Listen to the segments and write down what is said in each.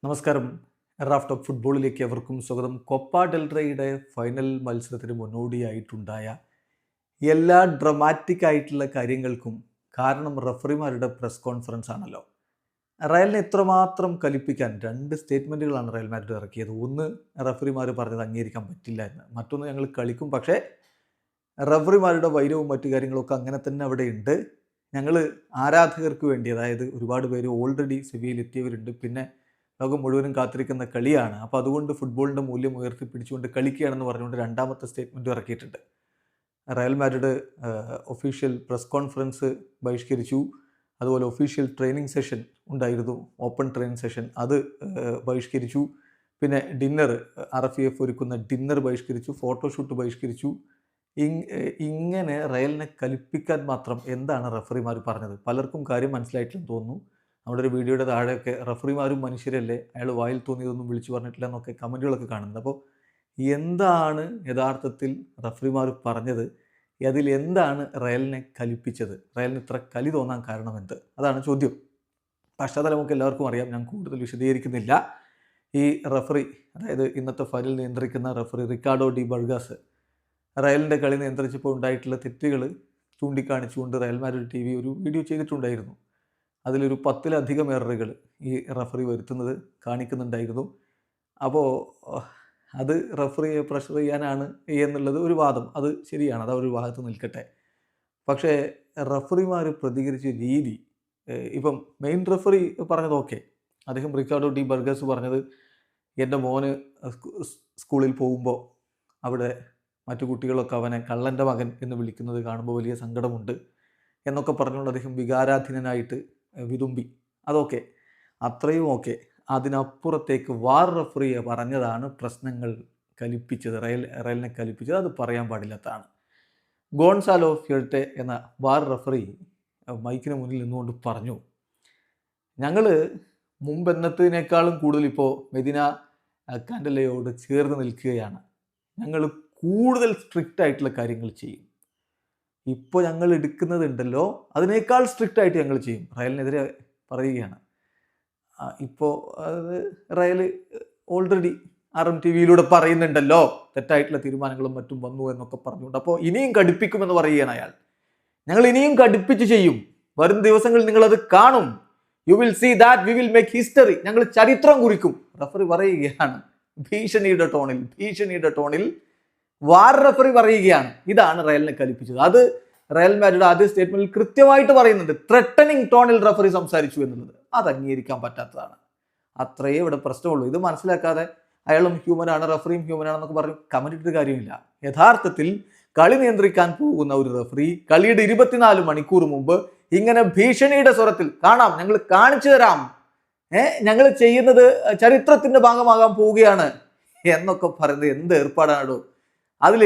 നമസ്കാരം. Raf talk ഫുട്ബോളിലേക്ക് എവർക്കും സ്വാഗതം. കോപ്പ ഡെൽ റേയുടെ ഫൈനൽ മത്സരത്തിന് മുന്നോടിയായിട്ടുണ്ടായ എല്ലാ ഡ്രമാറ്റിക് ആയിട്ടുള്ള കാര്യങ്ങൾക്കും കാരണം റഫറിമാരുടെ പ്രസ് കോൺഫറൻസ് ആണല്ലോ. റയലിനെ എത്രമാത്രം കലിപ്പിക്കാൻ രണ്ട് സ്റ്റേറ്റ്മെൻറ്റുകളാണ് റയൽ മാഡ്രിഡ് ഇറക്കിയത്. ഒന്ന്, റഫറിമാർ പറഞ്ഞത് അംഗീകരിക്കാൻ പറ്റില്ല എന്ന്. മറ്റൊന്ന്, ഞങ്ങൾ കളിക്കും, പക്ഷേ റഫറിമാരുടെ വൈരവും മറ്റു കാര്യങ്ങളൊക്കെ അങ്ങനെ തന്നെ അവിടെ ഉണ്ട്. ഞങ്ങൾ ആരാധകർക്ക് വേണ്ടി, അതായത് ഒരുപാട് പേര് ഓൾറെഡി സെവിയിൽ എത്തിയവരുണ്ട്, പിന്നെ ലോകം മുഴുവനും കാത്തിരിക്കുന്ന കളിയാണ്, അപ്പോൾ അതുകൊണ്ട് ഫുട്ബോളിൻ്റെ മൂല്യം ഉയർത്തിപ്പിടിച്ചുകൊണ്ട് കളിക്കുകയാണെന്ന് പറഞ്ഞുകൊണ്ട് രണ്ടാമത്തെ സ്റ്റേറ്റ്മെൻറ്റ് ഇറക്കിയിട്ടുണ്ട്. Real Madrid official press conference ബഹിഷ്കരിച്ചു. അതുപോലെ ഒഫീഷ്യൽ ട്രെയിനിങ് സെഷൻ ഉണ്ടായിരുന്നു, ഓപ്പൺ ട്രെയിനിങ് സെഷൻ, അത് ബഹിഷ്കരിച്ചു. പിന്നെ ഡിന്നർ, RFEF ഒരുക്കുന്ന ഡിന്നർ ബഹിഷ്കരിച്ചു, ഫോട്ടോഷൂട്ട് ബഹിഷ്കരിച്ചു. ഇങ്ങനെ റയലിനെ കലിപ്പിക്കാൻ മാത്രം എന്താണ് റഫറിമാർ പറഞ്ഞത്? പലർക്കും കാര്യം മനസ്സിലായിട്ടില്ലെന്ന് തോന്നുന്നു. നമ്മുടെ ഒരു വീഡിയോയുടെ താഴെയൊക്കെ റഫറിമാരും മനുഷ്യരല്ലേ, അയാൾ വായിൽ തോന്നിയതൊന്നും വിളിച്ചു പറഞ്ഞിട്ടില്ല എന്നൊക്കെ കമൻറ്റുകളൊക്കെ കാണുന്നത്. അപ്പോൾ എന്താണ് യഥാർത്ഥത്തിൽ റഫറിമാർ പറഞ്ഞത്? അതിൽ എന്താണ് റയലിനെ കലിപ്പിച്ചത്? റയലിന് ഇത്ര കലി തോന്നാൻ കാരണം എന്ത്? അതാണ് ചോദ്യം. പശ്ചാത്തലമൊക്കെ എല്ലാവർക്കും അറിയാം, ഞാൻ കൂടുതൽ വിശദീകരിക്കുന്നില്ല. ഈ റഫറി, അതായത് ഇന്നത്തെ ഫൈനൽ നിയന്ത്രിക്കുന്ന റഫറി റിക്കാർഡോ ഡി ബർഗാസ്, റയലിൻ്റെ കളി നിയന്ത്രിച്ചപ്പോൾ ഉണ്ടായിട്ടുള്ള തെറ്റുകൾ ചൂണ്ടിക്കാണിച്ചുകൊണ്ട് റയൽ മാഡ്രിഡ് TV ഒരു വീഡിയോ ചെയ്തിട്ടുണ്ടായിരുന്നു. അതിലൊരു 10-ലധികം എററുകൾ ഈ റഫറി വരുത്തുന്നത് കാണിക്കുന്നുണ്ടായിരുന്നു. അപ്പോൾ അത് റഫറിയെ പ്രഷർ ചെയ്യാനാണ് എന്നുള്ളത് ഒരു വാദം, അത് ശരിയാണ്, അത് ഒരു ഭാഗത്ത് നിൽക്കട്ടെ. പക്ഷേ റഫറിമാർ പ്രതികരിച്ച രീതി, ഇപ്പം മെയിൻ റഫറി പറഞ്ഞത് ഓക്കെ, അദ്ദേഹം റിക്കാർഡോ ഡി ബർഗസ് പറഞ്ഞത്, എൻ്റെ മോന് സ്കൂളിൽ പോകുമ്പോൾ അവിടെ മറ്റു കുട്ടികളൊക്കെ അവനെ കള്ളൻ്റെ മകൻ എന്ന് വിളിക്കുന്നത് കാണുമ്പോൾ വലിയ സങ്കടമുണ്ട് എന്നൊക്കെ പറഞ്ഞുകൊണ്ട് അദ്ദേഹം വികാരാധീനനായിട്ട് വിതുമ്പി. അതൊക്കെ, അത്രയും ഓക്കെ. അതിനപ്പുറത്തേക്ക് വാർ റഫറിയെ പറഞ്ഞതാണ് പ്രശ്നങ്ങൾ കലിപ്പിച്ചത്, റയലിനെ കലിപ്പിച്ചത്. അത് പറയാൻ പാടില്ലാത്തതാണ്. ഗോൺസാലോ ഫ്യൂർട്ടെ എന്ന വാർ റഫറി മൈക്കിന് മുന്നിൽ നിന്നുകൊണ്ട് പറഞ്ഞു, ഞങ്ങൾ മുമ്പെന്നതിനേക്കാളും കൂടുതൽ ഇപ്പോൾ മെദിന കാൻഡലയോട് ചേർന്ന് നിൽക്കുകയാണ്. ഞങ്ങൾ കൂടുതൽ സ്ട്രിക്റ്റ് ആയിട്ടുള്ള കാര്യങ്ങൾ ചെയ്യും. ഇപ്പോൾ ഞങ്ങൾ എടുക്കുന്നതുണ്ടല്ലോ അതിനേക്കാൾ സ്ട്രിക്റ്റ് ആയിട്ട് ഞങ്ങൾ ചെയ്യും. റയലിനെതിരെ പറയുകയാണ്. ഇപ്പോൾ അത് റയൽ ഓൾറെഡി RMTVയിലൂടെ പറയുന്നുണ്ടല്ലോ തെറ്റായിട്ടുള്ള തീരുമാനങ്ങളും മറ്റും വന്നു എന്നൊക്കെ പറഞ്ഞുകൊണ്ട്. അപ്പോൾ ഇനിയും കടുപ്പിക്കുമെന്ന് പറയുകയാണ് അയാൾ. ഞങ്ങൾ ഇനിയും കടുപ്പിച്ച് ചെയ്യും, വരും ദിവസങ്ങളിൽ നിങ്ങളത് കാണും. You will see that we will make history. ഞങ്ങൾ ചരിത്രം കുറിക്കും. റഫറി പറയുകയാണ് ഭീഷണിയുടെ ടോണിൽ വാർ റഫറി പറയുകയാണ്. ഇതാണ് റയലിനെ കലിപ്പിച്ചത്. അത് റയൽ മാഡ്രിഡ് ആദ്യ സ്റ്റേറ്റ്മെന്റിൽ കൃത്യമായിട്ട് പറയുന്നുണ്ട്. ത്രെട്ടനിങ് ടോണിൽ റഫറി സംസാരിച്ചു എന്നുള്ളത് അത് അംഗീകരിക്കാൻ പറ്റാത്തതാണ്. അത്രയേ ഇവിടെ പ്രശ്നമുള്ളൂ. ഇത് മനസ്സിലാക്കാതെ അയാളും ഹ്യൂമനാണ്, റഫറിയും ഹ്യൂമനാണെന്നൊക്കെ പറഞ്ഞ് കമന്റ് ഇട്ടിട്ട് കാര്യമില്ല. യഥാർത്ഥത്തിൽ കളി നിയന്ത്രിക്കാൻ പോകുന്ന ഒരു റഫറി കളിയുടെ 24 മണിക്കൂർ മുമ്പ് ഇങ്ങനെ ഭീഷണിയുടെ സ്വരത്തിൽ, കാണാം, ഞങ്ങൾ കാണിച്ചു തരാം, ഞങ്ങൾ ചെയ്യുന്നത് ചരിത്രത്തിന്റെ ഭാഗമാകാൻ പോവുകയാണ് എന്നൊക്കെ പറയുന്നത് എന്ത് ഏർപ്പാടാണോ? അതിൽ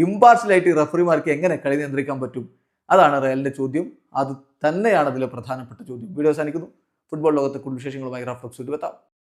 ഇമ്പാർഷ്യലായിട്ട് റഫറിമാർക്ക് എങ്ങനെ കളി നിയന്ത്രിക്കാൻ പറ്റും? അതാണ് റയലിൻ്റെ ചോദ്യം. അത് തന്നെയാണ് അതിലെ പ്രധാനപ്പെട്ട ചോദ്യം. വീഡിയോ അവസാനിക്കുന്നു. ഫുട്ബോൾ ലോകത്തെ കൂടുതൽ വിശേഷങ്ങളുമായി റാഫ് ടോക്സ് എത്താം.